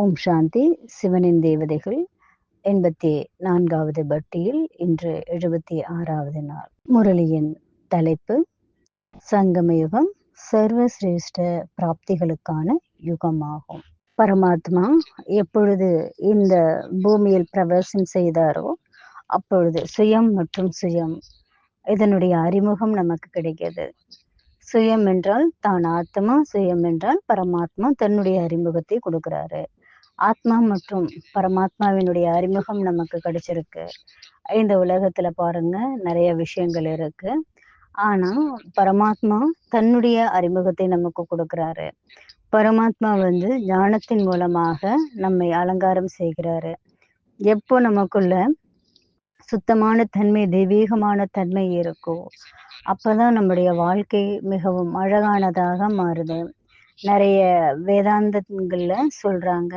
ஓம் சாந்தி. சிவனின் தேவதைகள் 84வது பட்டியில் இன்று 76வது நாள். முரளியின் தலைப்பு சங்கமயுகம் சர்வசிரேஷ்ட பிராப்திகளுக்கான யுகமாகும். பரமாத்மா எப்பொழுது இந்த பூமியில் பிரவேசம் செய்தாரோ அப்பொழுது சுயம் மற்றும் சுயம் இதனுடைய அறிமுகம் நமக்கு கிடைக்கிறது. சுயம் என்றால் தான் ஆத்மா, சுயம் என்றால் பரமாத்மா தன்னுடைய அறிமுகத்தை கொடுக்கிறாரு. ஆத்மா மற்றும் பரமாத்மாவினுடைய அறிமுகம் நமக்கு கிடைச்சிருக்கு. இந்த உலகத்துல பாருங்க நிறைய விஷயங்கள் இருக்கு. ஆனா பரமாத்மா தன்னுடைய அறிமுகத்தை நமக்கு கொடுக்கிறாரு. பரமாத்மா ஞானத்தின் மூலமாக நம்மை அலங்காரம் செய்கிறாரு. எப்போ நமக்குள்ள சுத்தமான தன்மை, தெய்வீகமான தன்மை இருக்கோ அப்பதான் நம்முடைய வாழ்க்கை மிகவும் அழகானதாக மாறுது. நிறைய வேதாந்தங்கள்ல சொல்றாங்க,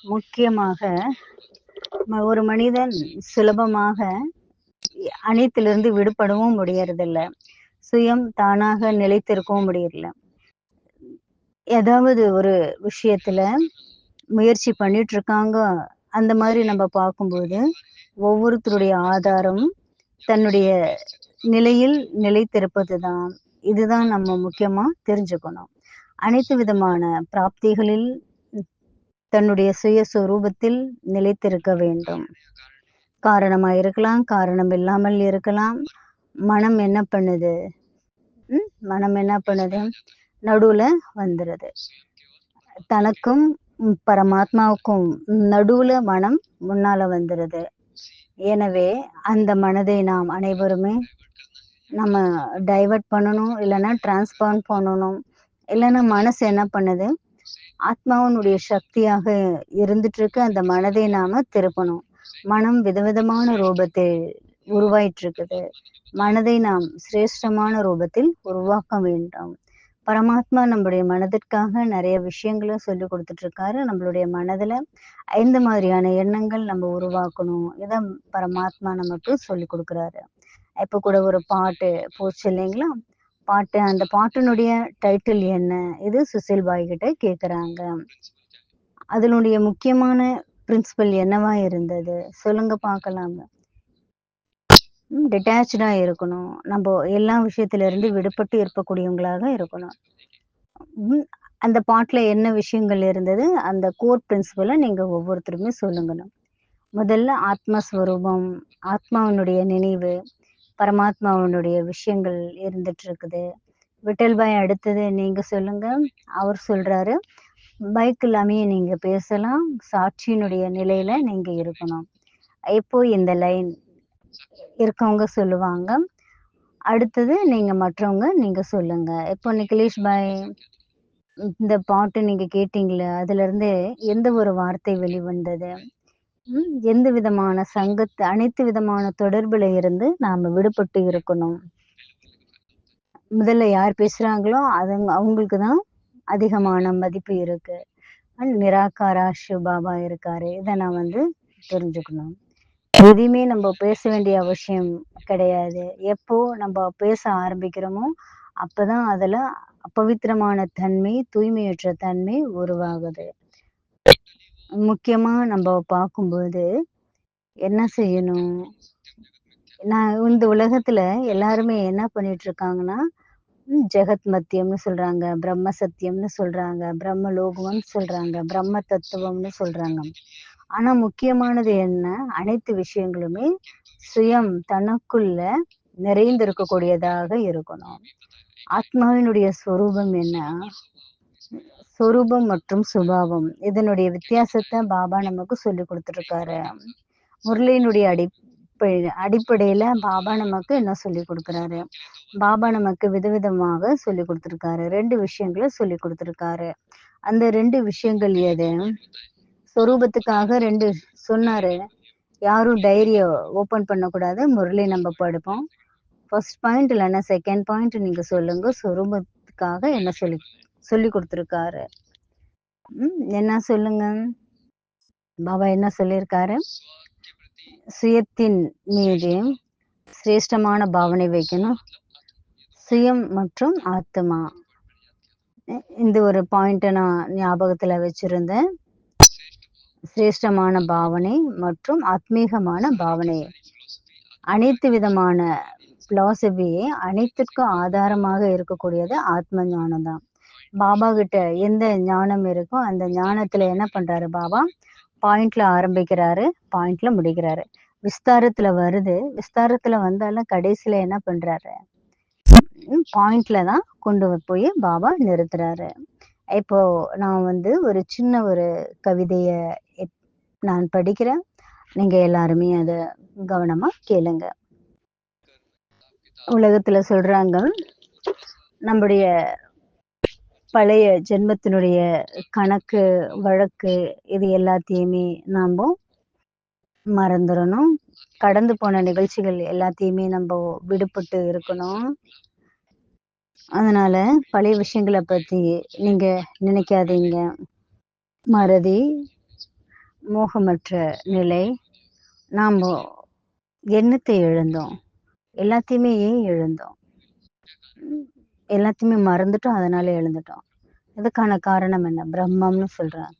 முக்கியமாக ஒரு மனிதன் சுலபமாக அனைத்திலிருந்து விடுபடவும் முடியறதில்ல, சுயம் தானாக நிலைத்திருக்கவும் முடியல. ஏதாவது ஒரு விஷயத்துல முயற்சி பண்ணிட்டு இருக்காங்க, அந்த மாதிரி நம்ம பார்க்கும்போது ஒவ்வொருத்தருடைய ஆதாரம் தன்னுடைய நிலையில் நிலைத்திருப்பது தான். இதுதான் நம்ம முக்கியமா தெரிஞ்சுக்கணும். அனைத்து விதமான பிராப்திகளில் தன்னுடைய சுயஸ்வரூபத்தில் நிலைத்திருக்க வேண்டும். காரணமா இருக்கலாம், காரணம் இல்லாமல் இருக்கலாம். மனம் என்ன பண்ணுது? நடுவுல வந்துருது. தனக்கும் பரமாத்மாவுக்கும் நடுவுல மனம் முன்னால வந்துருது. எனவே அந்த மனதை நாம் அனைவருமே நம்ம டைவர்ட் பண்ணணும், இல்லைன்னா டிரான்ஸ்பார்ம் பண்ணணும். இல்லைன்னா மனசு என்ன பண்ணுது? ஆத்மாவினுடைய சக்தியாக இருந்துட்டு இருக்கு, அந்த மனதை நாம திருப்பணும். மனம் விதவிதமான ரூபத்தில் உருவாயிட்டு இருக்குது. மனதை நாம் சிரேஷ்டமான ரூபத்தில் உருவாக்க வேண்டும். பரமாத்மா நம்மளுடைய மனதிற்காக நிறைய விஷயங்களை சொல்லி கொடுத்துட்டு இருக்காரு. நம்மளுடைய மனதுல 5 மாதிரியான எண்ணங்கள் நம்ம உருவாக்கணும். இதை பரமாத்மா நமக்கு சொல்லி கொடுக்குறாரு. இப்ப கூட ஒரு பாட்டு போச்சு இல்லைங்களா? பாட்டு, அந்த பாட்டினுடைய டைட்டில் என்ன? இது சுசில் பாய் கிட்ட கேக்குறாங்க. அதனுடைய முக்கியமான பிரின்சிபல் என்னவா இருந்தது சொல்லுங்க பார்க்கலாங்க. டிட்டாச்சா இருக்கணும். நம்ம எல்லா விஷயத்துல இருந்து விடுபட்டு இருக்கக்கூடியவங்களாக இருக்கணும். அந்த பாட்டுல என்ன விஷயங்கள் இருந்தது, அந்த கோர் பிரின்சிபலை நீங்க ஒவ்வொருத்தருமே சொல்லுங்கணும். முதல்ல ஆத்மஸ்வரூபம், ஆத்மாவினுடைய நினைவு, பரமாத்மாவினுடைய விஷயங்கள் இருந்துட்டு இருக்குது. விட்டல் பாய் அடுத்தது நீங்க சொல்லுங்க. அவர் சொல்றாரு, பைக் இல்லாமே நீங்க பேசலாம், சாட்சியினுடைய நிலையில நீங்க இருக்கணும். இப்போ இந்த லைன் இருக்கவங்க சொல்லுவாங்க. அடுத்தது நீங்க மற்றவங்க நீங்க சொல்லுங்க. இப்போ நிகிலேஷ் பாய், இந்த பாட்டு நீங்க கேட்டீங்களா? அதுல இருந்து எந்த ஒரு வார்த்தை வெளிவந்தது? எந்த விதமான சங்கத்து, அனைத்து விதமான தொடர்புல இருந்து நாம விடுபட்டு இருக்கணும். முதல்ல யார் பேசுறாங்களோ அவங்களுக்கு தான் அதிகமான மதிப்பு இருக்கு. நிராகாரா சிவபாபா இருக்காரு. இதை நான் தெரிஞ்சுக்கணும். எதையுமே நம்ம பேச வேண்டிய அவசியம் கிடையாது. எப்போ நம்ம பேச ஆரம்பிக்கிறோமோ அப்பதான் அதுல அப்பவித்திரமான தன்மை, தூய்மையற்ற தன்மை உருவாகுது. முக்கியமா நம்ம பார்க்கும்போது என்ன செய்யணும்? இந்த உலகத்துல எல்லாருமே என்ன பண்ணிட்டு இருக்காங்கன்னா, ஜெகத் மத்தியம்னு சொல்றாங்க, பிரம்ம சத்தியம்னு சொல்றாங்க, பிரம்ம லோகம்னு சொல்றாங்க, பிரம்ம தத்துவம்னு சொல்றாங்க. ஆனா முக்கியமானது என்ன? அனைத்து விஷயங்களுமே சுயம் தனக்குள்ள நிறைந்திருக்கக்கூடியதாக இருக்கணும். ஆத்மாவினுடைய ஸ்வரூபம் என்ன? சொரூபம் மற்றும் சுபாவம், இதனுடைய வித்தியாசத்தை பாபா நமக்கு சொல்லி கொடுத்துருக்காரு. முரளியினுடைய அடிப்படையில பாபா நமக்கு என்ன சொல்லி கொடுக்குறாரு? பாபா நமக்கு விதவிதமாக சொல்லி கொடுத்துருக்காரு. 2 விஷயங்களை சொல்லி கொடுத்துருக்காரு. அந்த 2 விஷயங்கள் எது? சொரூபத்துக்காக 2 சொன்னாரு. யாரும் டைரிய ஓபன் பண்ணக்கூடாது. முரளி நம்ம படிப்போம். ஃபர்ஸ்ட் பாயிண்ட் இல்லைன்னா செகண்ட் பாயிண்ட் நீங்க சொல்லுங்க. சொரூபத்துக்காக என்ன சொல்லி கொடுத்துருக்காரு? என்ன சொல்லுங்க. பாபா என்ன சொல்லியிருக்காரு? சுயத்தின் மீது சிரேஷ்டமான பாவனை வைக்கணும். சுயம் மற்றும் ஆத்மா, இந்த ஒரு பாயிண்ட நான் ஞாபகத்துல வச்சிருந்தேன். சிரேஷ்டமான பாவனை மற்றும் ஆத்மீகமான பாவனை. அனைத்து விதமான பிலாசபியே அனைத்திற்கும் ஆதாரமாக இருக்கக்கூடியது ஆத்ம ஞானம் தான். பாபா கிட்ட எந்த ஞானம் இருக்கோ அந்த ஞானத்துல என்ன பண்றாரு பாபா? பாயிண்ட்ல ஆரம்பிக்கிறாரு, பாயிண்ட்ல முடிக்கிறாரு. விஸ்தாரத்துல வருது, விஸ்தாரத்துல வந்தாலும் கடைசியில என்ன பண்றாரு? பாயிண்ட்ல தான் கொண்டு போய் பாபா நிறுத்துறாரு. இப்போ நான் ஒரு சின்ன ஒரு கவிதைய நான் படிக்கிறேன். நீங்க எல்லாருமே அத கவனமா கேளுங்க. உலகத்துல சொல்றாங்க, நம்முடைய பழைய ஜென்மத்தினுடைய கணக்கு வழக்கு இது எல்லாத்தையுமே நாம மறந்துடணும். கடந்து போன நிகழ்ச்சிகள் எல்லாத்தையுமே நம்ம விடுபட்டு இருக்கணும். அதனால பழைய விஷயங்களை பத்தி நீங்க நினைக்காதீங்க. மறதி, மோகமற்ற நிலை. நாம எண்ணத்தை இழந்தோம், எல்லாத்தையுமே ஏன் இழந்தோம்? எல்லாத்தையுமே மறந்துட்டோம், அதனால எழுந்துட்டோம். இதுக்கான காரணம் என்ன? பிரம்மம்னு சொல்றாங்க.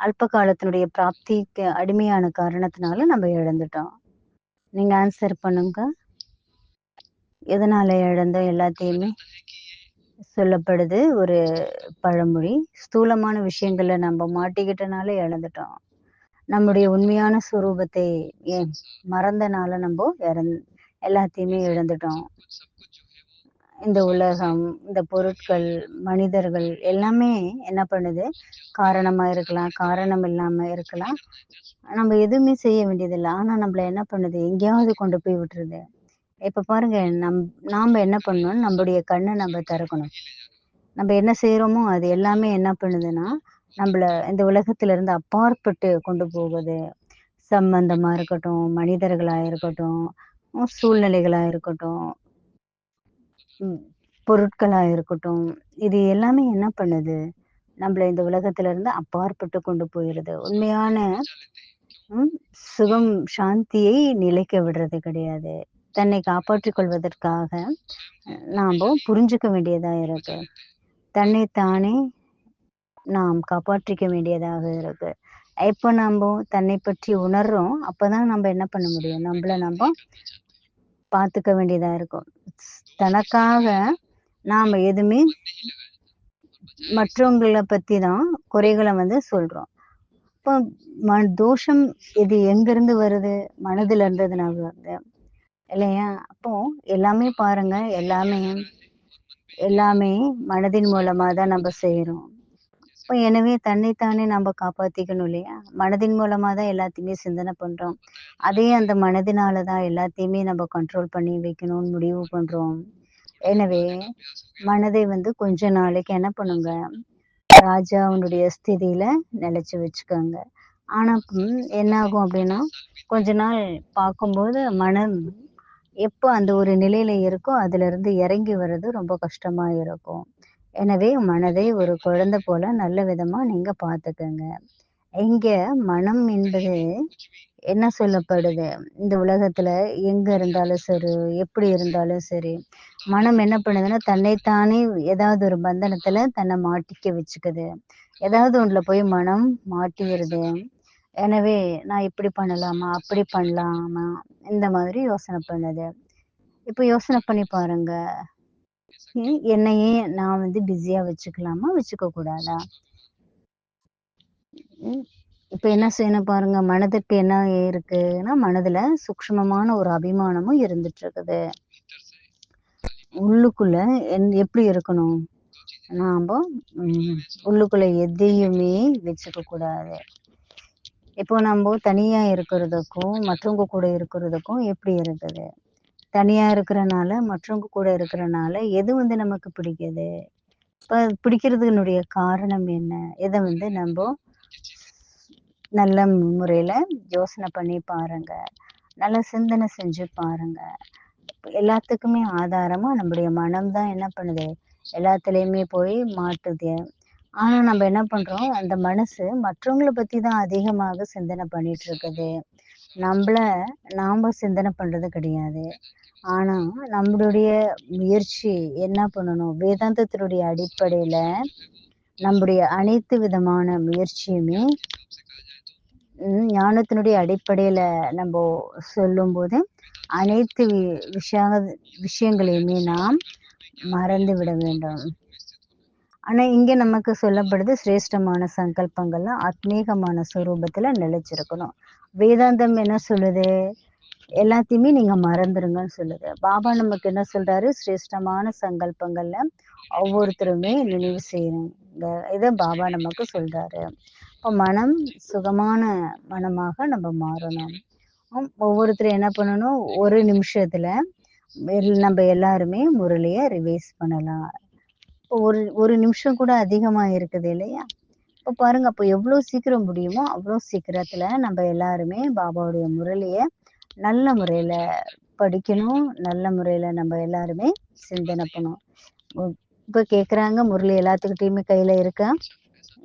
அல்ப காலத்தினுடைய பிராப்திக்கு அடிமையான காரணத்தினால நம்ம இழந்துட்டோம். நீங்க ஆன்சர் பண்ணுங்க. எதனால இழந்தோம் எல்லாத்தையுமே? சொல்லப்படுது ஒரு பழமொழி, ஸ்தூலமான விஷயங்களை நம்ம மாட்டிக்கிட்டனால இழந்துட்டோம். நம்முடைய உண்மையான சுரூபத்தை மறந்தனால நம்ம எல்லாத்தையுமே இழந்துட்டோம். இந்த உலகம், இந்த பொருட்கள், மனிதர்கள் எல்லாமே என்ன பண்ணுது? காரணமா இருக்கலாம், காரணம் இல்லாம இருக்கலாம். நம்ம எதுவுமே செய்ய வேண்டியதில்லை. ஆனா நம்மள என்ன பண்ணுது? எங்கேயாவது கொண்டு போய் விட்டுருது. இப்ப பாருங்க, நாம என்ன பண்ணணும்? நம்மளுடைய கண்ணை நம்ம திறக்கணும். நம்ம என்ன செய்யறோமோ அது எல்லாமே என்ன பண்ணுதுன்னா நம்மள இந்த உலகத்துல இருந்து அப்பாற்பட்டு கொண்டு போகுது. சம்பந்தமா இருக்கட்டும், மனிதர்களா இருக்கட்டும், சூழ்நிலைகளா இருக்கட்டும், பொருட்களா இருக்கட்டும், இது எல்லாமே என்ன பண்ணுது? நம்மள இந்த உலகத்துல இருந்து அப்பாற்பட்டு கொண்டு போயிருது. உண்மையான சுகம், சாந்தியை நிலைக்க விடுறது கிடையாது. தன்னை காப்பாற்றிக் கொள்வதற்காக நாம புரிஞ்சுக்க வேண்டியதா இருக்கு. தன்னைத்தானே நாம் காப்பாற்றிக்க வேண்டியதாக இருக்கு. எப்ப நம்ம தன்னை பற்றி உணர்றோம், அப்பதான் நம்ம என்ன பண்ண முடியும்? நம்மள நம்ம பார்த்துக்க வேண்டியதா இருக்கும். தனக்காக நாம எதுவுமே மற்றவங்களை பத்தி தான் குறைகளை சொல்றோம். இப்போ தோஷம் இது எங்கிருந்து வருது? மனதுல இருந்ததுனால வருது இல்லையா? அப்போ எல்லாமே பாருங்க, எல்லாமே மனதின் மூலமா தான் நம்ம செய்யறோம். இப்போ எனவே தன்னைத்தானே நம்ம காப்பாத்திக்கணும் இல்லையா? மனதின் மூலமா தான் எல்லாத்தையுமே சிந்தனை பண்றோம். அதே அந்த மனதினால தான் எல்லாத்தையுமே நம்ம கண்ட்ரோல் பண்ணி வைக்கணும்னு முடிவு பண்றோம். எனவே மனதை கொஞ்ச நாளைக்கு என்ன பண்ணுங்க? ராஜாவுடைய ஸ்திதியில நிலைச்சு வச்சுக்கோங்க. ஆனா என்ன ஆகும் அப்படின்னா, கொஞ்ச நாள் பார்க்கும்போது மனம் எப்போ அந்த ஒரு நிலையில இருக்கோ அதுல இருந்து இறங்கி வர்றது ரொம்ப கஷ்டமா இருக்கும். எனவே மனதை ஒரு குழந்தை போல நல்ல விதமா நீங்க பார்த்துக்கங்க. இங்க மனம் என்பது என்ன சொல்லப்படுது? இந்த உலகத்துல எங்க இருந்தாலும் சரி, எப்படி இருந்தாலும் சரி, மனம் என்ன பண்ணுதுன்னா தன்னைத்தானே ஏதாவது ஒரு பந்தனத்துல தன்னை மாட்டிக்க வச்சுக்குது. ஏதாவது ஒண்ணுல போய் மனம் மாட்டிடுது. எனவே நான் இப்படி பண்ணலாமா, அப்படி பண்ணலாமா, இந்த மாதிரி யோசனை பண்ணுது. இப்ப யோசனை பண்ணி பாருங்க, என்னையே நான் பிஸியா வச்சுக்கலாமா, வச்சுக்க கூடாதா? இப்ப என்ன செய்யணும் பாருங்க, மனதுக்கு என்ன இருக்குன்னா, மனதுல சூக்ஷ்மமான ஒரு அபிமானமும் இருந்துட்டு இருக்குது. உள்ளுக்குள்ள எப்படி இருக்கணும்? நாம உள்ளுக்குள்ள எதையுமே வச்சுக்க கூடாது. இப்போ நம்ம தனியா இருக்கிறதுக்கும் மற்றவங்க கூட இருக்கிறதுக்கும் எப்படி இருக்குது? தனியா இருக்கிறனால, மற்றவங்க கூட இருக்கிறனால எது நமக்கு பிடிக்குது? இப்ப பிடிக்கிறதுனுடைய காரணம் என்ன? இதை நம்ம நல்ல முறையில யோசனை பண்ணி பாருங்க. நல்ல சிந்தனை செஞ்சு பாருங்க. எல்லாத்துக்குமே ஆதாரமா நம்முடைய மனம் தான் என்ன பண்ணுது? எல்லாத்துலயுமே போய் மாட்டுது. ஆனா நம்ம என்ன பண்றோம்? அந்த மனசு மற்றவங்களை பத்தி தான் அதிகமாக சிந்தனை பண்ணிட்டு இருக்குது. நாம சிந்தனை பண்றது கிடையாது. ஆனா நம்மளுடைய முயற்சி என்ன பண்ணணும்? வேதாந்தத்தினுடைய அடிப்படையில நம்முடைய அனைத்து விதமான முயற்சியுமே ஞானத்தினுடைய அடிப்படையில நம்ப சொல்லும்போது, அனைத்து விஷயங்களையுமே நாம் மறந்து விட வேண்டும். ஆனா, இங்க நமக்கு சொல்லப்படுது சிரேஷ்டமான சங்கல்பங்கள்லாம் ஆத்மீகமான சொரூபத்துல நிலைச்சிருக்கணும். வேதாந்தம் என்ன சொல்லுது? எல்லாத்தையுமே நீங்க மறந்துருங்கன்னு சொல்லுது. பாபா நமக்கு என்ன சொல்றாரு? சிரேஷ்டமான சங்கல்பங்கள்ல ஒவ்வொருத்தருமே நினைவு செய்யுங்க. இத பாபா நமக்கு சொல்றாரு. இப்ப மனம் சுகமான மனமாக நம்ம மாறணும். ஒவ்வொருத்தரும் என்ன பண்ணணும்? ஒரு நிமிஷத்துல நம்ம எல்லாருமே முரளிய ரிவைஸ் பண்ணலாம். ஒரு நிமிஷம் கூட அதிகமா இருக்குது இல்லையா? இப்ப பாருங்க, அப்போ எவ்வளோ சீக்கிரம் முடியுமோ அவ்வளோ சீக்கிரத்துல நம்ம எல்லாருமே பாபாவுடைய முரளிய நல்ல முறையில படிக்கணும். நல்ல முறையில நம்ம எல்லாருமே சிந்தனை பண்ணணும். இப்ப கேக்குறாங்க, முரளி எல்லாத்துக்கிட்டயுமே கையில இருக்கா?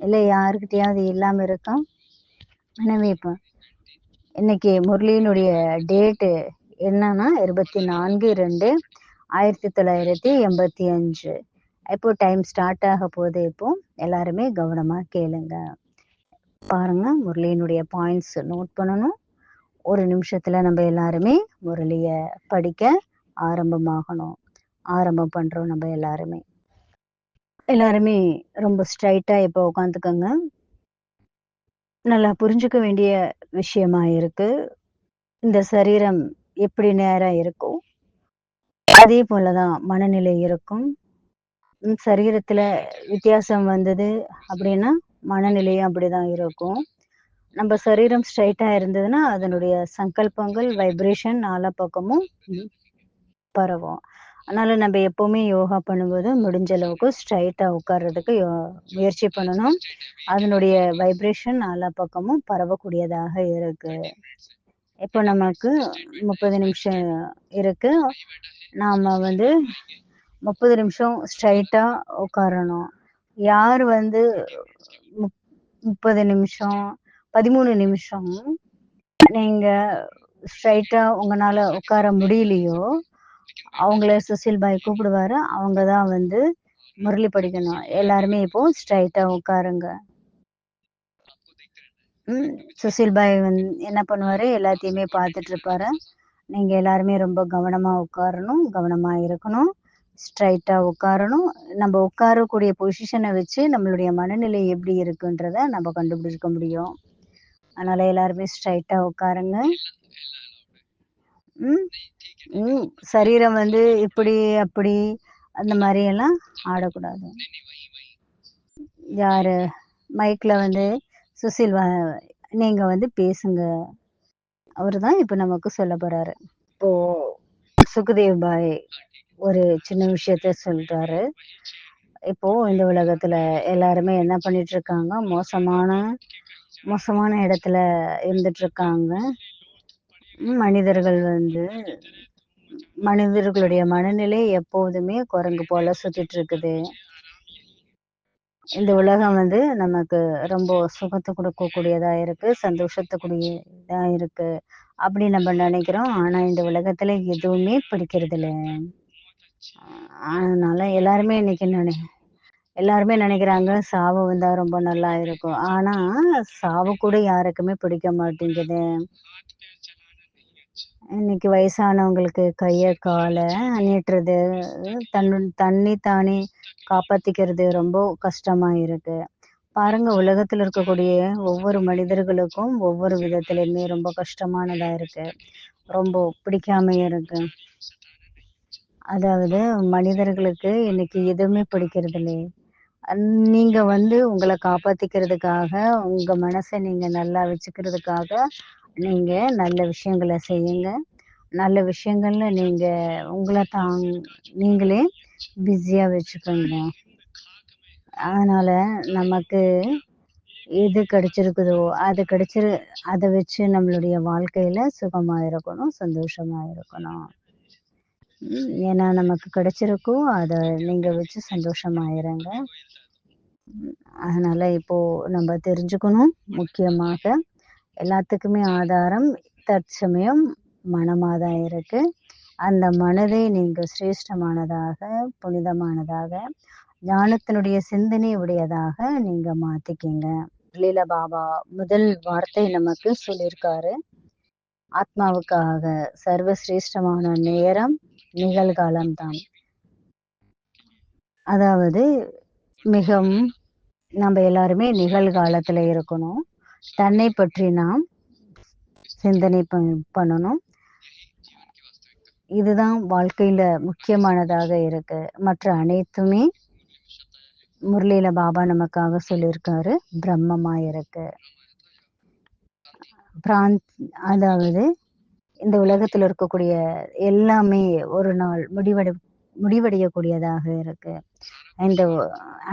இல்ல யாருக்கிட்டயாவது இல்லாம இருக்கா? எனவே இப்ப இன்னைக்கு முரளியினுடைய டேட்டு என்னன்னா 24/2/1985. இப்போ டைம் ஸ்டார்ட் ஆக போகுது. இப்போ எல்லாருமே கவனமா கேளுங்க. பாருங்க, முரளியினுடைய பாயிண்ட்ஸ் நோட் பண்ணணும். ஒரு நிமிஷத்துல நம்ம எல்லாருமே முரளிய படிக்க ஆரம்பமாகணும். ஆரம்பம் பண்றோம் நம்ம எல்லாருமே. எல்லாருமே ரொம்ப ஸ்ட்ரைட்டா இப்போ உட்காந்துக்கோங்க. நல்லா புரிஞ்சுக்க வேண்டிய விஷயமா இருக்கு. இந்த சரீரம் எப்படி நேரா இருக்கோ, அதே போலதான் மனநிலை இருக்கும். சரீரத்துல வித்தியாசம் வந்தது அப்படின்னா, மனநிலையும் அப்படிதான் இருக்கும். நம்ம சரீரம் ஸ்ட்ரைட்டா இருந்ததுன்னா, அதனுடைய சங்கல்பங்கள், வைப்ரேஷன் நாலா பக்கமும் பரவும். அதனால நம்ம எப்பவுமே யோகா பண்ணும்போது முடிஞ்ச அளவுக்கு ஸ்ட்ரைட்டா உட்கார்றதுக்கு முயற்சி பண்ணணும். அதனுடைய வைப்ரேஷன் நாலா பக்கமும் பரவக்கூடியதாக இருக்கு. இப்போ நமக்கு 30 நிமிஷம் இருக்கு. நாம 30 நிமிஷம் ஸ்ட்ரைட்டா உட்காரணும். யார் 30 நிமிஷம், 13 நிமிஷம் நீங்க ஸ்ட்ரைட்டா உங்களால உட்கார முடியலையோ, அவங்கள சுசில் பாய் கூப்பிடுவாரு. அவங்க தான் முரளி படிக்கணும். எல்லாருமே இப்போ ஸ்ட்ரைட்டா உட்காருங்க. சுசில் பாய் என்ன பண்ணுவாரு? எல்லாத்தையுமே பார்த்துட்டு இருப்பாரு. நீங்க எல்லாருமே ரொம்ப கவனமா உட்காரணும், கவனமா இருக்கணும், ஸ்ட்ரைட்டா உட்காரணும். நம்ம உட்காரக்கூடிய பொசிஷனை வச்சு நம்மளுடைய மனநிலை எப்படி இருக்குன்றத நம்ம கண்டுபிடிக்க முடியும். அதனால எல்லாருமே ஸ்ட்ரைட்டா உட்காருங்க. சரீரம் இப்படி அப்படி அந்த மாதிரி எல்லாம் ஆடக்கூடாது. யாரு மைக்ல சுசில் நீங்க பேசுங்க. அவருதான் இப்ப நமக்கு சொல்ல போறாரு. இப்போ சுகதேவ் பாய் ஒரு சின்ன விஷயத்த சொல்றாரு. இப்போ இந்த உலகத்துல எல்லாருமே என்ன பண்ணிட்டு இருக்காங்க? மோசமான இடத்துல இருந்துட்டு இருக்காங்க. மனிதர்களுடைய மனநிலை எப்போதுமே குரங்கு போல சுத்திட்டு இருக்குது. இந்த உலகம் நமக்கு ரொம்ப சுகத்தை கொடுக்கக்கூடியதா இருக்கு, சந்தோஷத்துக்குரியதா இருக்கு அப்படி நம்ம நினைக்கிறோம். ஆனா இந்த உலகத்துல எதுவுமே பிடிக்கிறது இல்ல. அதனால எல்லாருமே நினைக்கிறாங்க சாவு வந்தா ரொம்ப நல்லா இருக்கும். ஆனா சாவு கூட யாருக்குமே பிடிக்க மாட்டேங்குது. இன்னைக்கு வயசானவங்களுக்கு கைய கால நீட்டுறது, தண்ணி தானே காப்பாத்திக்கிறது ரொம்ப கஷ்டமா இருக்கு. பாருங்க, உலகத்துல இருக்கக்கூடிய ஒவ்வொரு மனிதர்களுக்கும் ஒவ்வொரு விதத்திலுமே ரொம்ப கஷ்டமானதா இருக்கு. ரொம்ப பிடிக்காம இருக்கு. அதாவது மனிதர்களுக்கு இன்னைக்கு எதுவுமே பிடிக்கிறது இல்லை. நீங்க உங்களை காப்பாத்திக்கிறதுக்காக, உங்க மனசை நீங்க நல்லா வச்சுக்கிறதுக்காக நீங்க நல்ல விஷயங்களை செய்யுங்க. நல்ல விஷயங்கள்ல நீங்க உங்களை நீங்களே பிஸியா வச்சுக்கோங்க. அதனால நமக்கு எது கிடைச்சிருக்குதோ அதை வச்சு நம்மளுடைய வாழ்க்கையில சுகமா இருக்கணும், சந்தோஷமா இருக்கணும். ஏன்னா நமக்கு கிடைச்சிருக்கோ அதை நீங்க வச்சு சந்தோஷமா இருங்க. அதனால இப்போ நம்ம தெரிஞ்சுக்கணும், முக்கியமாக எல்லாத்துக்குமே ஆதாரம் தற்சமயம் மனமாதான் இருக்கு. அந்த மனதை நீங்க சிரேஷ்டமானதாக, புனிதமானதாக, ஞானத்தினுடைய சிந்தனை உடையதாக நீங்க மாத்திக்கிங்க. லீலா பாபா முதல் வார்த்தை நமக்கு சொல்லியிருக்காரு. ஆத்மாவுக்காக சர்வசிரேஷ்டமான நேரம் நிகழ்காலம்தான். அதாவது மிகவும் நம்ம எல்லாருமே நிகழ்காலத்துல இருக்கணும். தன்னை பற்றி நாம் சிந்தனை பண்ணணும். இதுதான் வாழ்க்கையில முக்கியமானதாக இருக்கு. மற்ற அனைத்துமே முரளியில பாபா நமக்காக சொல்லியிருக்காரு. பிரம்மமா இருக்கு. அதாவது இந்த உலகத்துல இருக்கக்கூடிய எல்லாமே ஒரு நாள் முடிவடையக்கூடியதாக இருக்கு. இந்த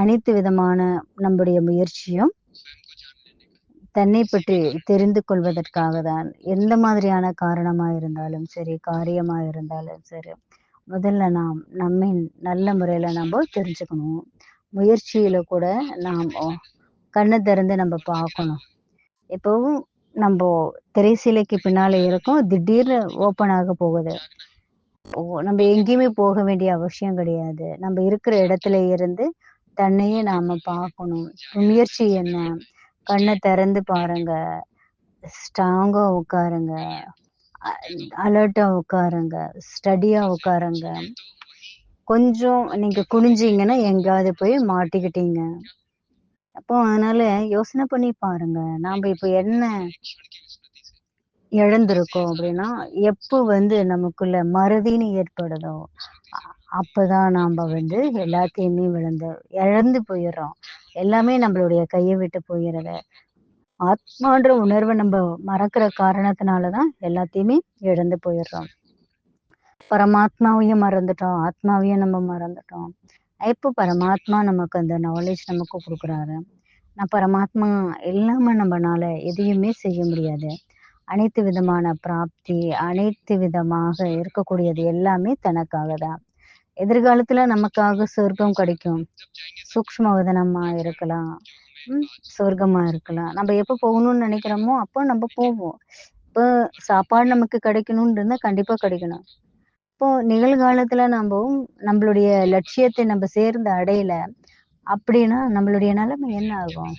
அனைத்து விதமான நம்முடைய முயற்சியும் தன்னை பற்றி தெரிந்து கொள்வதற்காக தான். எந்த மாதிரியான காரணமா இருந்தாலும் சரி, காரியமா இருந்தாலும் சரி, முதல்ல நாம் நம்மை நல்ல முறையில நம்ம தெரிஞ்சுக்கணும். முயற்சியில கூட நாம் கண்ணை திறந்து நம்ம பார்க்கணும். எப்பவும் நம்ம திரைசீலைக்கு பின்னால இருக்கோம், திடீர்னு ஓப்பன் ஆக போகுது. நம்ம எங்கேயுமே போக வேண்டிய அவசியம் கிடையாது. நம்ம இருக்கிற இடத்துல இருந்து தன்னையே நாம பார்க்கணும். முயற்சி என்ன? கண்ணை திறந்து பாருங்க, ஸ்ட்ராங்கா உட்காருங்க, அலர்ட்டா உட்காருங்க, ஸ்டடியா உட்காருங்க. கொஞ்சம் நீங்க குனிஞ்சீங்கன்னா எங்காவது போய் மாட்டிக்கிட்டீங்க. அப்போ அதனால யோசனை பண்ணி பாருங்க, நாம இப்ப என்ன இழந்திருக்கோம் அப்படின்னா, எப்போ நமக்குள்ள மறதின்னு ஏற்படுதோ அப்பதான் நாம எல்லாத்தையுமே இழந்து போயிடுறோம். எல்லாமே நம்மளுடைய கையை விட்டு போயிடுறது. ஆத்மான்ற உணர்வை நம்ம மறக்கிற காரணத்தினாலதான் எல்லாத்தையுமே இழந்து போயிடுறோம். பரமாத்மாவையும் மறந்துட்டோம், ஆத்மாவையும் நம்ம மறந்துட்டோம். இப்போ பரமாத்மா நமக்கு அந்த நாலேஜ் நமக்கு கொடுக்குறாரு. நான் பரமாத்மா இல்லாம நம்மனால எதையுமே செய்ய முடியாது. அனைத்து விதமான பிராப்தி, அனைத்து விதமாக இருக்கக்கூடியது எல்லாமே தனக்காக தான். எதிர்காலத்துல நமக்காக சொர்க்கம் கிடைக்கும். சூக்ஷ்மவதனமா இருக்கலாம், சொர்க்கமா இருக்கலாம். நம்ம எப்ப போகணும்னு நினைக்கிறோமோ அப்போ நம்ம போவோம். இப்போ சாப்பாடு நமக்கு கிடைக்கணும்னு இருந்தா கண்டிப்பா கிடைக்கணும். இப்போ நிகழ்காலத்துல நம்மளுடைய லட்சியத்தை நம்ம சேர்ந்து அடையல அப்படின்னா நம்மளுடைய நிலைமை என்ன ஆகும்?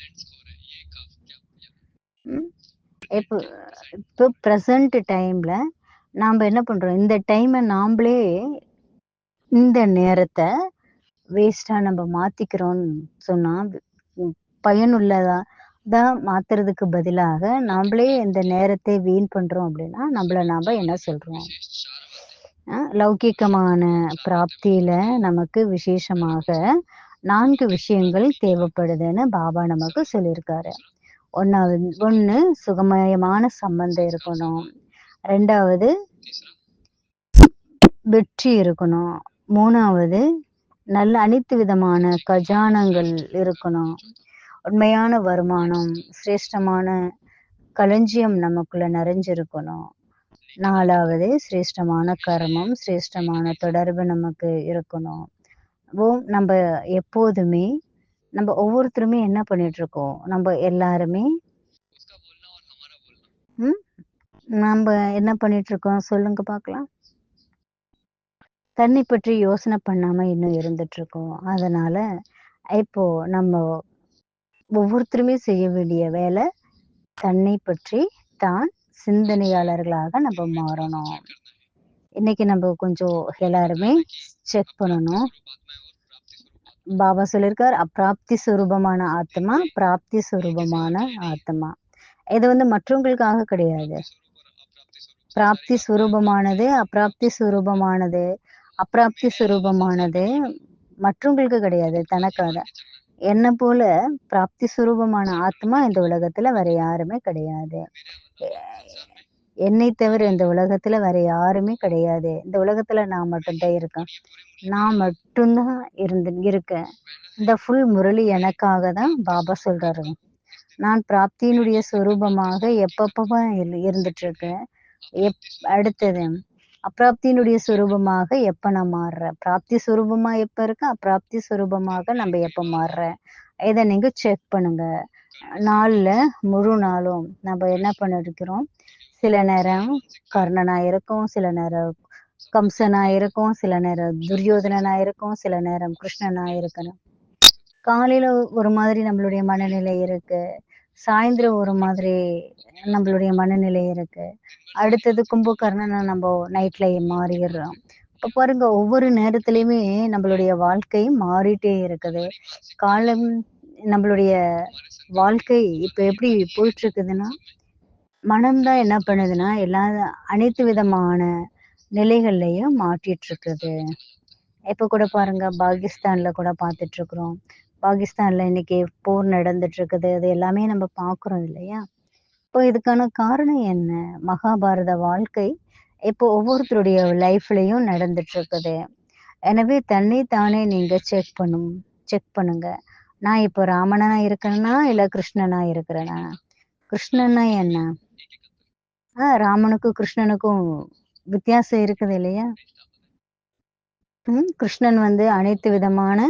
இப்போ ப்ரெசன்ட் டைம்ல நாம என்ன பண்றோம்? இந்த டைமை நாமளே இந்த நேரத்தை வேஸ்டா நம்ம மாத்திக்கிறோம்னு சொன்னா பயனுள்ளதா தான் மாத்துறதுக்கு பதிலாக நாமளே இந்த நேரத்தை வீண் பண்றோம் அப்படின்னா நம்மள நாம என்ன சொல்றோம்? லௌகிக்கமான பிராப்தியில நமக்கு விசேஷமாக 4 விஷயங்கள் தேவைப்படுதுன்னு பாபா நமக்கு சொல்லியிருக்காரு. ஒண்ணு சுகமயமான சம்பந்தம் இருக்கணும். 2வது வெற்றி இருக்கணும். 3வது நல்ல அனைத்து விதமான கஜானங்கள் இருக்கணும். உண்மையான வருமானம், சிரேஷ்டமான களஞ்சியம் நமக்குள்ள நிறைஞ்சிருக்கணும். 4வது சிரேஷ்டமான கர்மம், சிரேஷ்டமான தொடர்பு நமக்கு இருக்கணும். நம்ம எப்போதுமே நம்ம ஒவ்வொருத்தருமே என்ன பண்ணிட்டு இருக்கோம்? நம்ம எல்லாருமே நம்ம என்ன பண்ணிட்டு இருக்கோம் சொல்லுங்க பார்க்கலாம். தன்னை பற்றி யோசனை பண்ணாம இன்னும் இருந்துட்டு இருக்கோம். அதனால இப்போ நம்ம ஒவ்வொருத்தருமே செய்ய வேண்டிய வேலை தன்னை பற்றி தான் சிந்தனையாளர்களாக நம்ம மாறணும். இன்னைக்கு நம்ம கொஞ்சம் எல்லாருமே செக் பண்ணணும். பாபா சொல்லியிருக்கார், அப்பிராப்தி சுரூபமான ஆத்மா, பிராப்தி சுரூபமான ஆத்மா. இது மற்றவங்களுக்காக கிடையாது. பிராப்தி சுரூபமானது, அப்பிராப்தி சுரூபமானது. அப்பிராப்தி சுரூபமானது மற்றவங்களுக்கு கிடையாது, தனக்காக. என்ன போல பிராப்தி சுரூபமான ஆத்மா இந்த உலகத்துல வேற யாருமே கிடையாது. என்னை தவிர இந்த உலகத்துல வேற யாருமே கிடையாது. இந்த உலகத்துல நான் மட்டும்தான் இருக்கேன். நான் மட்டும்தான் இருக்கேன். இந்த ஃபுல் முரளி எனக்காக தான் பாபா சொல்றாரு. நான் பிராப்தியினுடைய சுரூபமாக எப்பப்ப இருந்துட்டு இருக்கேன். அடுத்தது அப்பிராப்தியினுடைய சுரூபமாக எப்ப நான் மாறுறேன்? பிராப்தி சுரூபமா எப்ப இருக்கு, அப்பிராப்தி சுரூபமாக நம்ம எப்ப மாறுறேன்? இதை நீங்க செக் பண்ணுங்க. நாள்ல முழு நாளும் நம்ம என்ன பண்ணிருக்கிறோம்? சில நேரம் கர்ணனா இருக்கும், சில நேரம் கம்சனா இருக்கும், சில நேரம் துரியோதனனா இருக்கும், சில நேரம் கிருஷ்ணனா இருக்கணும். காலையில ஒரு மாதிரி நம்மளுடைய மனநிலை இருக்கு, சாயந்தரம் ஒரு மாதிரி நம்மளுடைய மனநிலை இருக்கு. அடுத்தது கும்பகர்ணனா நம்ம நைட்ல மாறிடுறோம். இப்ப பாருங்க ஒவ்வொரு நேரத்திலயுமே நம்மளுடைய வாழ்க்கை மாறிட்டே இருக்குது. காலம் நம்மளுடைய வாழ்க்கை இப்ப எப்படி போயிட்டு இருக்குதுன்னா, மனம் தான் என்ன பண்ணுதுன்னா, அனைத்து விதமான நிலைகள்லயும் மாற்றிட்டு இருக்குது. இப்ப கூட பாருங்க பாகிஸ்தான்ல கூட பார்த்துட்டு இருக்கிறோம். பாகிஸ்தான்ல இன்னைக்கு போர் நடந்துட்டு இருக்குது. அது எல்லாமே நம்ம பார்க்குறோம் இல்லையா? இப்போ இதுக்கான காரணம் என்ன? மகாபாரத வாழ்க்கை இப்போ ஒவ்வொருத்தருடைய லைஃப்லயும் நடந்துட்டு இருக்குது. எனவே தன்னை தானே நீங்க செக் பண்ணுங்க. நான் இப்போ ராமனா இருக்கிறேனா? இல்ல கிருஷ்ணனா இருக்கிறேனா? கிருஷ்ணன்னா என்ன? ராமனுக்கும் கிருஷ்ணனுக்கும் வித்தியாசம் இருக்குது இல்லையா? கிருஷ்ணன் வந்து அனைத்து விதமான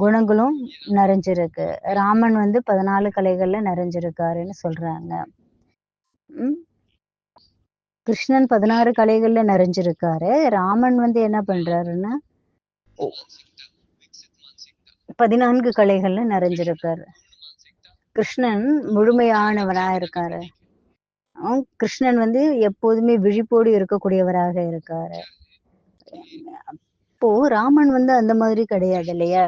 குணங்களும் நிறைஞ்சிருக்கு. ராமன் வந்து 14 கலைகள்ல நிறைஞ்சிருக்காருன்னு சொல்றாங்க. கிருஷ்ணன் 16 கலைகள்ல நிறைஞ்சிருக்காரு. ராமன் வந்து என்ன பண்றாருன்னா 14 கலைகள்ல நிறைஞ்சிருக்காரு. கிருஷ்ணன் முழுமையானவரா இருக்காரு. கிருஷ்ணன் வந்து எப்போதுமே விழிப்போடு இருக்கக்கூடியவராக இருக்காரு. இப்போ ராமன் வந்து அந்த மாதிரி கிடையாது இல்லையா?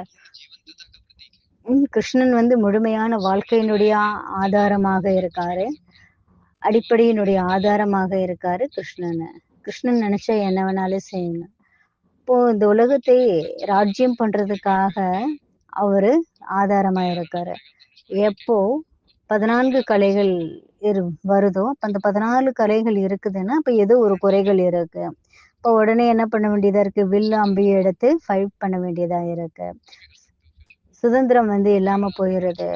கிருஷ்ணன் வந்து முழுமையான வாழ்க்கையினுடைய ஆதாரமாக இருக்காரு. அடிப்படையினுடைய ஆதாரமாக இருக்காரு கிருஷ்ணன். கிருஷ்ணன் நினைச்சா என்ன வேணாலும் செய்யணும். இப்போ இந்த உலகத்தை ராஜ்யம் பண்றதுக்காக அவரு ஆதாரமா இருக்காரு. எப்போ 14 கலைகள் வருதோ அப்ப அந்த 14 கலைகள் இருக்குதுன்னா அப்ப ஏதோ ஒரு குறைகள் இருக்கு. இப்போ உடனே என்ன பண்ண வேண்டியதா இருக்கு? வில் அம்பியை எடுத்து ஃபைட் பண்ண வேண்டியதா இருக்கு. சுதந்திரம் வந்து இல்லாம போயிருது.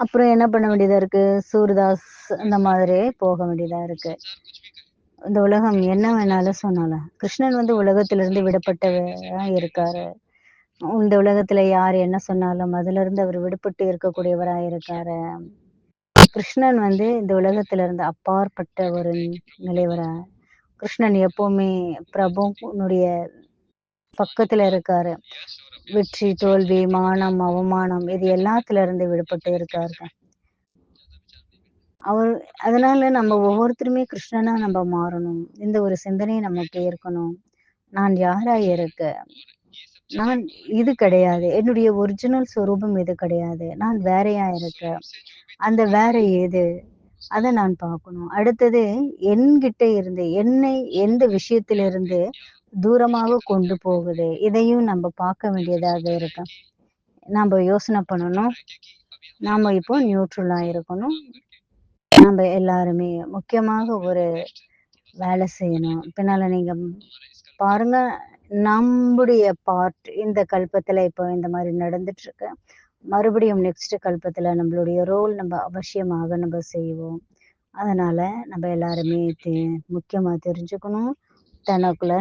அப்புறம் என்ன பண்ண வேண்டியதா இருக்கு? சூர்தாஸ் அந்த மாதிரி போக வேண்டியதா இருக்கு. இந்த உலகம் என்ன வேணாலும் சொன்னாலும் கிருஷ்ணன் வந்து உலகத்திலிருந்து விடுபட்டவரா இருக்காரு. இந்த உலகத்துல யார் என்ன சொன்னாலும் அதுல இருந்து அவர் விடுபட்டு இருக்கக்கூடியவரா இருக்காரு. கிருஷ்ணன் வந்து இந்த உலகத்துல இருந்து அப்பாற்பட்ட ஒரு நிலைவரா. கிருஷ்ணன் எப்பவுமே பிரபுனுடைய பக்கத்துல இருக்காரு. வெற்றி தோல்வி மானம் அவமானம் இது எல்லாத்துல இருந்து விடுபட்டு இருக்காரு. அதனால நம்ம ஒவ்வொருத்தருமே கிருஷ்ணனா நம்ம மாறணும். இந்த ஒரு சிந்தனை நமக்கு இருக்கணும். நான் யாரா இருக்க? நான் இது கிடையாது. என்னுடைய ஒரிஜினல் சொரூபம் இது கிடையாது. நான் வேறையா இருக்கேன். அந்த வேற எது? அத நான் பார்க்கணும். அடுத்தது என்கிட்ட இருந்து என்னை எந்த விஷயத்திலிருந்து தூரமாக கொண்டு போகுது? இதையும் நம்ம பார்க்க வேண்டியதாக இருக்கு. நம்ம யோசனை பண்ணணும். நாம இப்போ நியூட்ரலா இருக்கணும். நம்ம எல்லாருமே முக்கியமாக ஒரு வேலை செய்யணும். பின்னால நீங்க பாருங்க நம்முடைய பார்ட் இந்த கல்பத்துல இப்போ இந்த மாதிரி நடந்துட்டு இருக்கு. மறுபடியும் நெக்ஸ்ட் கல்பத்துல நம்மளுடைய ரோல் நம்ம அவசியமாக நம்ம செய்வோம். அதனால நம்ம எல்லாருமே முக்கியமா தெரிஞ்சுக்கணும். தனக்குள்ள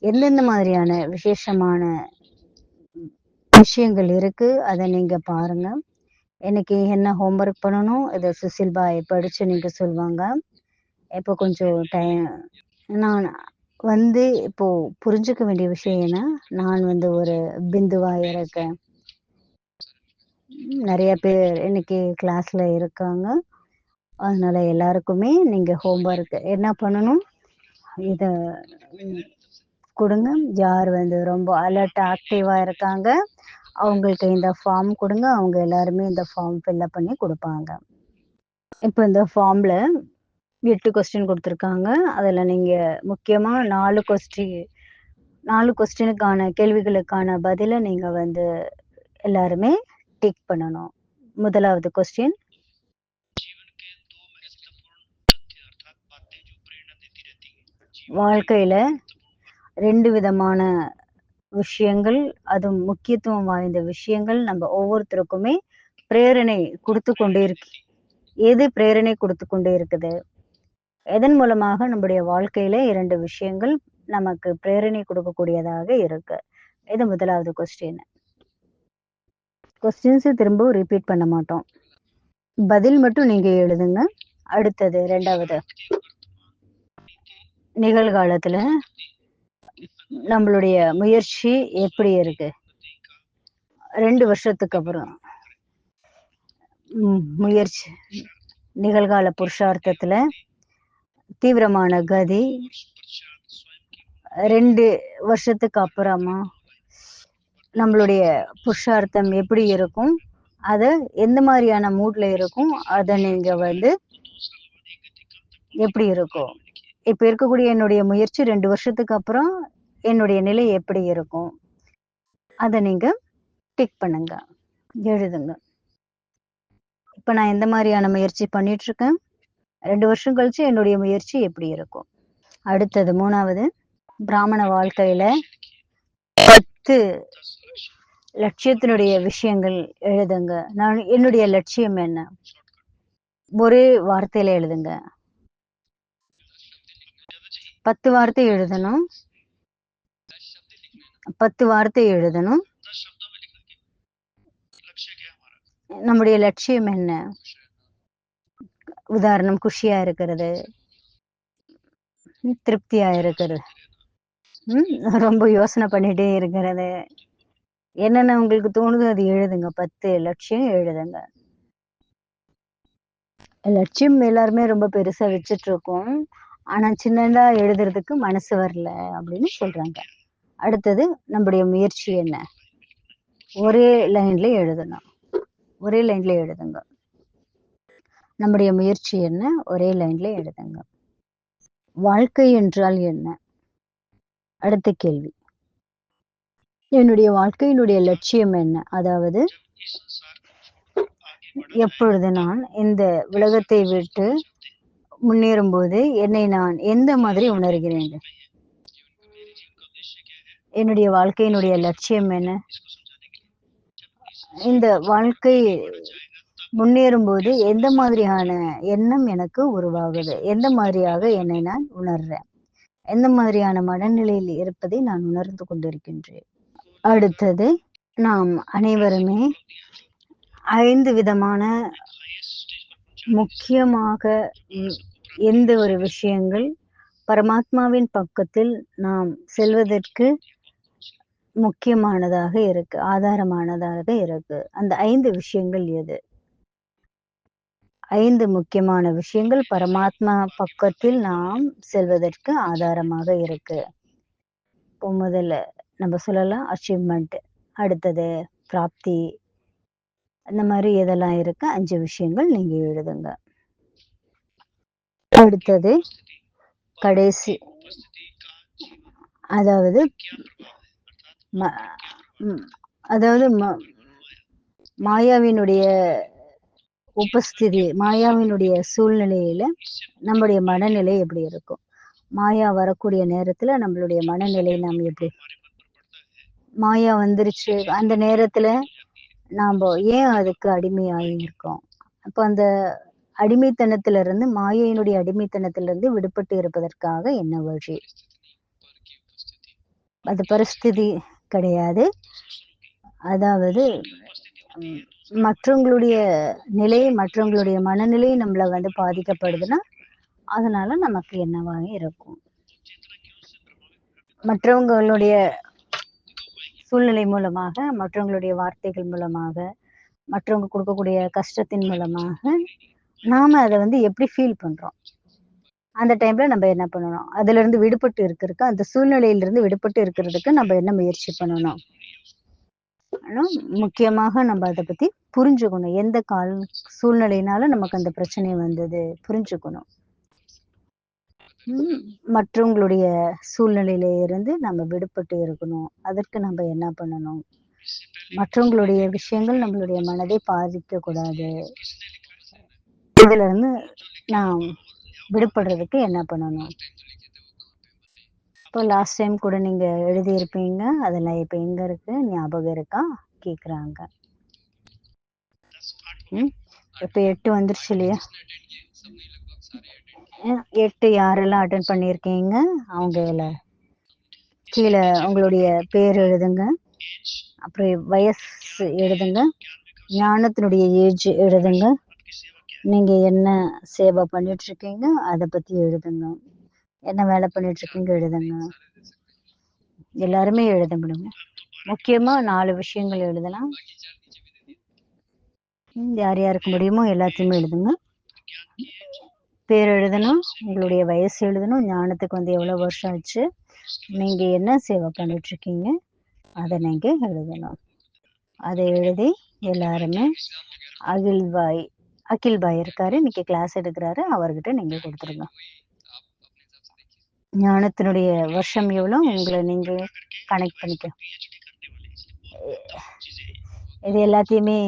எந்தெந்த மாதிரியான விசேஷமான விஷயங்கள் இருக்கு அதை நீங்க பாருங்க. இன்னைக்கு என்ன ஹோம்ஒர்க் பண்ணணும் இதை சுசில் பாய் படிச்சு நீங்க சொல்லுவாங்க. இப்போ கொஞ்சம் நான் வந்து இப்போ புரிஞ்சுக்க வேண்டிய விஷயம் என்ன, நான் வந்து ஒரு பிந்துவா இருக்கேன். நிறைய பேர் இன்னைக்கு கிளாஸ்ல இருக்காங்க. அதனால எல்லாருக்குமே நீங்க ஹோம்ஒர்க் என்ன பண்ணணும் இத கொடுங்க. யார் வந்து ரொம்ப அலர்ட் ஆக்டிவா இருக்காங்க அவங்களுக்கு இந்த ஃபார்ம் கொடுங்க. அவங்க எல்லாருமே இந்த ஃபார்ம் ஃபில்அப் பண்ணி கொடுப்பாங்க. இப்போ இந்த ஃபார்ம்ல 8 கொஸ்டின் கொடுத்துருக்காங்க. அதுல நீங்க முக்கியமா 4 கொஸ்டினுக்கான கேள்விகளுக்கான பதில நீங்க வந்து எல்லாருமே டிக் பண்ணணும். முதலாவது கொஸ்டின், வாழ்க்கையில 2 விதமான விஷயங்கள், அதுவும் முக்கியத்துவம் வாய்ந்த விஷயங்கள் நம்ம ஒவ்வொருத்தருக்குமே பிரேரணை கொடுத்து கொண்டே இருக்கு. எது பிரேரணை கொடுத்து கொண்டே இருக்குது? எதன் மூலமாக நம்முடைய வாழ்க்கையில 2 விஷயங்கள் நமக்கு பிரேரணை கொடுக்கக்கூடியதாக இருக்கு. இது முதலாவது கொஸ்டின். கொஸ்டின்ஸ் திரும்ப ரிப்பீட் பண்ண மாட்டோம். பதில் மட்டும் நீங்க எழுதுங்க. அடுத்தது 2வது, நிகழ்காலத்துல நம்மளுடைய முயற்சி எப்படி இருக்கு 2 வருஷத்துக்கு அப்புறம்? முயற்சி நிகழ்கால புருஷார்த்தத்துல தீவிரமான கதி 2 வருஷத்துக்கு அப்புறமா நம்மளுடைய புருஷார்த்தம் எப்படி இருக்கும், அதை எந்த மாதிரியான மூட்ல இருக்கும், அதை நீங்க வந்து எப்படி இருக்கும். இப்ப இருக்கக்கூடிய என்னுடைய முயற்சி 2 வருஷத்துக்கு அப்புறம் என்னுடைய நிலை எப்படி இருக்கும், அதை நீங்க டிக் பண்ணுங்க, எழுதுங்க. இப்ப நான் எந்த மாதிரியான முயற்சி பண்ணிட்டு இருக்கேன், 2 வருஷம் கழிச்சு என்னுடைய முயற்சி எப்படி இருக்கும். அடுத்தது 3வது, பிராமண வாழ்க்கையில 10 லட்சியத்தினுடைய விஷயங்கள் எழுதுங்க. நான் என்னுடைய லட்சியம் என்ன, ஒரே வார்த்தையில எழுதுங்க. 10 வார்த்தை எழுதணும். 10 வார்த்தை எழுதணும். நம்முடைய லட்சியம் என்ன, உதாரணம் குஷியா இருக்கிறது, திருப்தியா இருக்கிறது, ரொம்ப யோசனை பண்ணிட்டே இருக்கிறது, என்னென்ன உங்களுக்கு தோணுதோ அது எழுதுங்க. 10 லட்சியம் எழுதுங்க. லட்சியம் எல்லாருமே ரொம்ப பெருசா வச்சுட்டு இருக்கோம், ஆனா சின்னதா எழுதுறதுக்கு மனசு வரல அப்படின்னு சொல்றாங்க. அடுத்தது, நம்முடைய முயற்சி என்ன, ஒரே லைன்ல எழுதணும். ஒரே லைன்ல எழுதுங்க. நம்முடைய முயற்சி என்ன, ஒரே லைன்ல எழுதுங்க. வாழ்க்கை என்றால் என்ன, அடுத்த கேள்வி. என்னுடைய வாழ்க்கையினுடைய லட்சியம் என்ன, அதாவது எப்பொழுது நான் இந்த உலகத்தை விட்டு முன்னேறும் போது என்னை நான் எந்த மாதிரி உணர்கிறேன், என்னுடைய வாழ்க்கையினுடைய லட்சியம் என்ன, இந்த வாழ்க்கை முன்னேறும் போது எந்த மாதிரியான எண்ணம் எனக்கு உருவாகுது, எந்த மாதிரியாக என்னை நான் உணர்றேன், எந்த மாதிரியான மனநிலையில் இருப்பதை நான் உணர்ந்து கொண்டிருக்கின்றேன். அடுத்தது, நாம் அனைவருமே 5 விதமான முக்கியமாக எந்த ஒரு விஷயங்கள் பரமாத்மாவின் பக்கத்தில் நாம் செல்வதற்கு முக்கியமானதாக இருக்கு, ஆதாரமானதாக இருக்கு. அந்த 5 விஷயங்கள் எது? 5 முக்கியமான விஷயங்கள் பரமாத்மா பக்கத்தில் நாம் செல்வதற்கு ஆதாரமாக இருக்கு. இப்போ முதல்ல நம்ம சொல்லலாம் அச்சீவ்மெண்ட், அடுத்தது பிராப்தி, அந்த மாதிரி எதெல்லாம் இருக்கு 5 விஷயங்கள் நீங்க எழுதுங்க. அடுத்தது கடைசி, அதாவது மாயாவினுடைய உபஸ்திதி, மாயாவினுடைய சூழ்நிலையில நம்முடைய மனநிலை எப்படி இருக்கும், மாயா வரக்கூடிய நேரத்துல நம்மளுடைய மனநிலை நாம் எப்படி, மாயா வந்துருச்சு அந்த நேரத்துல நாம ஏன் அதுக்கு அடிமையாகி இருக்கோம், அப்போ அந்த அடிமைத்தனத்திலிருந்து, மாயையினுடைய அடிமைத்தனத்திலிருந்து விடுபட்டு இருப்பதற்காக என்ன வழி, அது பரிஸ்திதி கிடையாது, அதாவது மற்றவங்களுடைய நிலை, மற்றவங்களுடைய மனநிலை நம்மள வந்து பாதிக்கப்படுதுன்னா அதனால நமக்கு என்னவாக இருக்கும், மற்றவங்களுடைய சூழ்நிலை மூலமாக, மற்றவங்களுடைய வார்த்தைகள் மூலமாக, மற்றவங்க கொடுக்கக்கூடிய கஷ்டத்தின் மூலமாக நாம அதை வந்து எப்படி ஃபீல் பண்றோம், அந்த டைம்ல நம்ம என்ன பண்ணணும், அதுல இருந்து விடுபட்டு இருக்கிறதுக்கு, அந்த சூழ்நிலையிலிருந்து விடுபட்டு இருக்கிறதுக்கு நம்ம என்ன முயற்சி பண்ணணும், முக்கியமாக நம்ம அதை பத்தி புரிஞ்சுக்கணும். எந்த சூழ்நிலையினால நமக்கு அந்த பிரச்சனை வந்தது புரிஞ்சுக்கணும். மற்றவங்களுடைய சூழ்நிலையில இருந்து நம்ம விடுபட்டு இருக்கணும், அதற்கு நம்ம என்ன பண்ணணும், மற்றவங்களுடைய விஷயங்கள் நம்மளுடைய மனதை பாதிக்க கூடாது, இதுல இருந்து நாம் விடுபடுறதுக்கு என்ன பண்ணணும். இப்போ லாஸ்ட் டைம் கூட நீங்க எழுதியிருப்பீங்க, அதெல்லாம் இப்ப எங்க இருக்கு, ஞாபகம் இருக்கா கேக்குறாங்க. இப்ப 8 வந்துருச்சு இல்லையா, 8 யாரெல்லாம் அட்டன் பண்ணியிருக்கீங்க அவங்க கீழே உங்களுடைய பேர் எழுதுங்க, அப்புறம் வயசு எழுதுங்க, ஞானத்தினுடைய ஏஜ் எழுதுங்க, நீங்க என்ன சேவை பண்ணிட்டு இருக்கீங்க அதை பத்தி எழுதுங்க, என்ன வேலை பண்ணிட்டு இருக்கீங்க எழுதுங்க, எல்லாருமே எழுத முடியும். முக்கியமா 4 விஷயங்கள் எழுதலாம். யார் யாருக்கு முடியுமோ எல்லாத்தையுமே எழுதுங்க. பேர் எழுதணும், உங்களுடைய வயசு எழுதணும், ஞானத்துக்கு வந்து எவ்வளோ வருஷம் ஆச்சு, நீங்கள் என்ன சேவை பண்ணிட்டுருக்கீங்க, அதை நீங்கள் எழுதணும். அதை எழுதி எல்லாருமே அகில் பாய் இருக்காரு, இன்னைக்கு கிளாஸ் எடுக்கிறாரு, அவர்கிட்ட நீங்கள் கொடுத்துருங்க. ஞானத்தினுடைய வருஷம் எவ்வளோ உங்களை நீங்கள் கனெக்ட் பண்ணிக்க. இது எல்லாத்தையுமே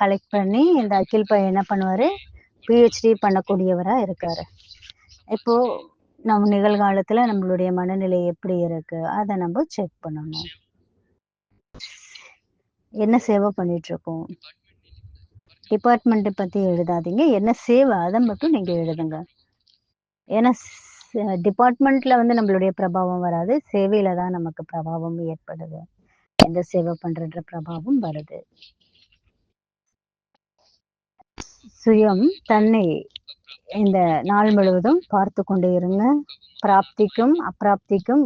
கலெக்ட் பண்ணி இந்த அகில் பாய் என்ன பண்ணுவார், பிஹெச்டி பண்ணக்கூடியவராக இருக்கார். இப்போது நம்ம நிகழ்காலத்தில் நம்மளுடைய மனநிலை எப்படி இருக்குது அதை நம்ம செக் பண்ணணும். என்ன சேவை பண்ணிகிட்ருக்கோம், டிபார்ட்மெண்ட்டை பற்றி எழுதாதீங்க, என்ன சேவை அதை மட்டும் நீங்கள் எழுதுங்க. ஏன்னா டிபார்ட்மெண்ட்டில் வந்து நம்மளுடைய பிரபாவம் வராது, சேவையில் தான் நமக்கு பிரபாவம் ஏற்படுது, எந்த சேவை பண்ணுறன்ற பிரபாவம் வருது. சுயம் தன்னை இந்த நாள் முழுவதும் பார்த்து கொண்டே இருங்க. பிராப்திக்கும் அப்பிராப்திக்கும்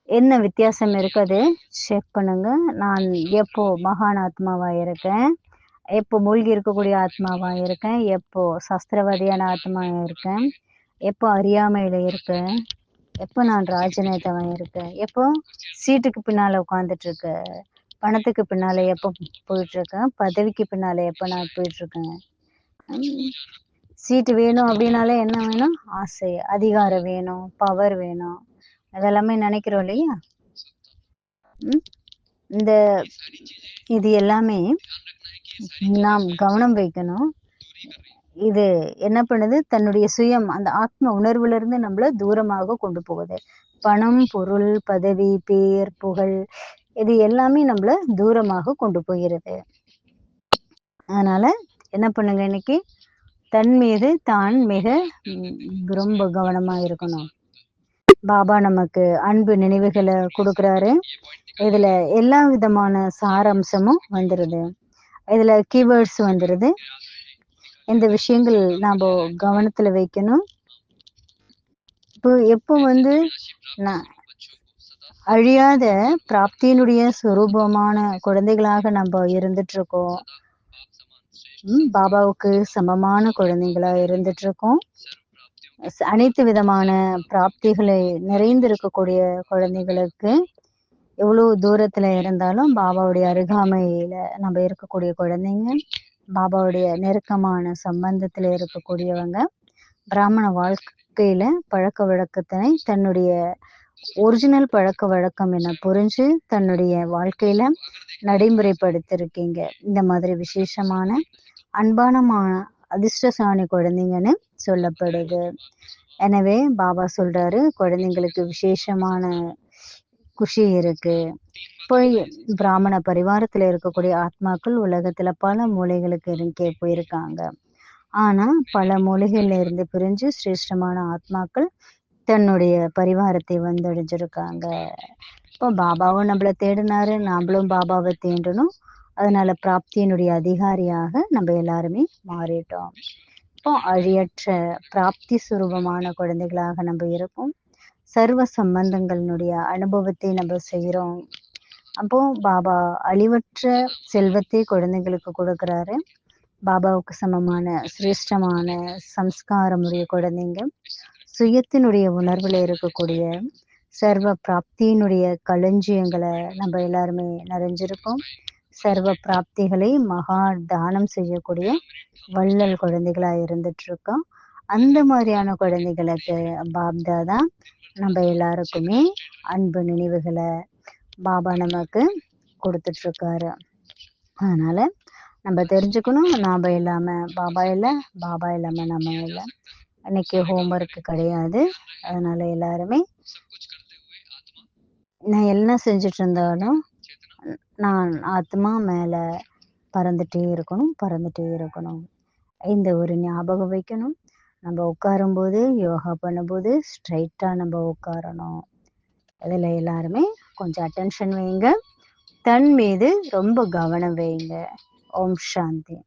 என்ன வித்தியாசம் இருக்குது செக் பண்ணுங்க. நான் எப்போ மகான் ஆத்மாவாக இருக்கேன், எப்போ மூழ்கி இருக்கக்கூடிய ஆத்மாவாக இருக்கேன், எப்போ சஸ்திரவாதியான ஆத்மாவாக இருக்கேன், எப்போ அறியாமையில் இருக்கேன், எப்போ நான் ராஜநேதாவாக இருக்கேன், எப்போ சீட்டுக்கு பின்னால் உட்காந்துட்ருக்கேன், பணத்துக்கு பின்னால் எப்போ போயிட்டுருக்கேன், பதவிக்கு பின்னால் எப்போ நான் போயிட்டுருக்கேன். சீட்டு வேணும் அப்படின்னாலே என்ன வேணும், ஆசை, அதிகாரம் வேணும், பவர் வேணும், அதெல்லாமே நினைக்கிறோம் இல்லையா. இது எல்லாமே நாம் கவனம் வைக்கணும். இது என்ன பண்ணுது, தன்னுடைய சுயம் அந்த ஆத்ம உணர்வுல இருந்து நம்மள தூரமாக கொண்டு போகுது. பணம், பொருள், பதவி, பேர், புகழ், இது எல்லாமே நம்மள தூரமாக கொண்டு போகிறது. அதனால என்ன பண்ணுங்க, இன்னைக்கு தன் மீது தான் மிக ரொம்ப கவனமா இருக்கணும். பாபா நமக்கு அன்பு நினைவுகளை கொடுக்குறாரு. இதுல எல்லா விதமான சாராம்சமும் வந்துடுது, இதுல கீவேர்ட்ஸ் வந்துடுது. இந்த விஷயங்கள் நாம் கவனத்துல வைக்கணும். எப்போ வந்து அழியாத பிராப்தியினுடைய சுரூபமான குழந்தைகளாக நம்ம இருந்துட்டு இருக்கோம், பாபாவுக்கு சமமான குழந்தைகளா இருந்துட்டு இருக்கோம், அனைத்து விதமான பிராப்திகளை நிறைந்திருக்கக்கூடிய குழந்தைகளுக்கு எவ்வளோ தூரத்துல இருந்தாலும் பாபாவுடைய அருகாமையில நம்ம இருக்கக்கூடிய குழந்தைங்க, பாபாவுடைய நெருக்கமான சம்பந்தத்துல இருக்கக்கூடியவங்க, பிராமண வாழ்க்கையில பழக்க வழக்கத்தினை தன்னுடைய ஒரிஜினல் பழக்க வழக்கம் என புரிஞ்சு தன்னுடைய வாழ்க்கையில நடைமுறைப்படுத்திருக்கீங்க. இந்த மாதிரி விசேஷமான அன்பான அதிர்ஷ்டசாலி குழந்தைங்கன்னு சொல்லப்படுது. எனவே பாபா சொல்றாரு, குழந்தைங்களுக்கு விசேஷமான குஷி இருக்கு. இப்போ பிராமண பரிவாரத்துல இருக்கக்கூடிய ஆத்மாக்கள் உலகத்துல பல மூலைகளுக்கு போயிருக்காங்க. ஆனா பல மூலைகள்ல இருந்து பிரிஞ்சு சிரேஷ்டமான ஆத்மாக்கள் தன்னுடைய பரிவாரத்தை வந்தடைஞ்சிருக்காங்க. இப்போ பாபாவும் நம்மள தேடினாரு, நாமளும் பாபாவை தேண்டணும். அதனால பிராப்தியினுடைய அதிகாரியாக நம்ம எல்லாருமே மாறிட்டோம். இப்போ அழியற்ற பிராப்தி சுரூபமான குழந்தைகளாக நம்ம இருப்போம். சர்வ சம்பந்தங்களினுடைய அனுபவத்தை நம்ம செய்கிறோம். அப்போ பாபா அழிவற்ற செல்வத்தை குழந்தைங்களுக்கு கொடுக்குறாரு. பாபாவுக்கு சமமான சிரேஷ்டமான சம்ஸ்காரமுடைய குழந்தைங்க, சுயத்தினுடைய உணர்வுல இருக்கக்கூடிய சர்வ பிராப்தியினுடைய களஞ்சியங்களை நம்ம எல்லாருமே நிறைஞ்சிருக்கோம். சர்வ பிராப்திகளை மகா தானம் செய்யக்கூடிய வள்ளல் குழந்தைகளா இருந்துட்டு இருக்கோம். அந்த மாதிரியான குழந்தைகளுக்கு பாப்தாதா நம்ம எல்லாருக்குமே அன்பு நினைவுகளை பாபா நமக்கு கொடுத்துட்டு இருக்காரு. அதனால நம்ம தெரிஞ்சுக்கணும், நாம இல்லாம பாபா இல்லை, பாபா இல்லாம நம்ம இல்லை. இன்னைக்கு ஹோம்ஒர்க் கிடையாது. அதனால எல்லாருமே நான் என்ன செஞ்சுட்டு இருந்தாலும் நான் ஆத்மா மேல பறந்துட்டே இருக்கணும். இந்த ஒரு ஞாபகம் வைக்கணும். நம்ம உட்காரும்போது, யோகா பண்ணும்போது ஸ்ட்ரைட்டா நம்ம உட்காரணும். இதில் எல்லாருமே கொஞ்சம் அட்டென்ஷன் வைங்க, தன் மீது ரொம்ப கவனம் வைங்க. ஓம் சாந்தி.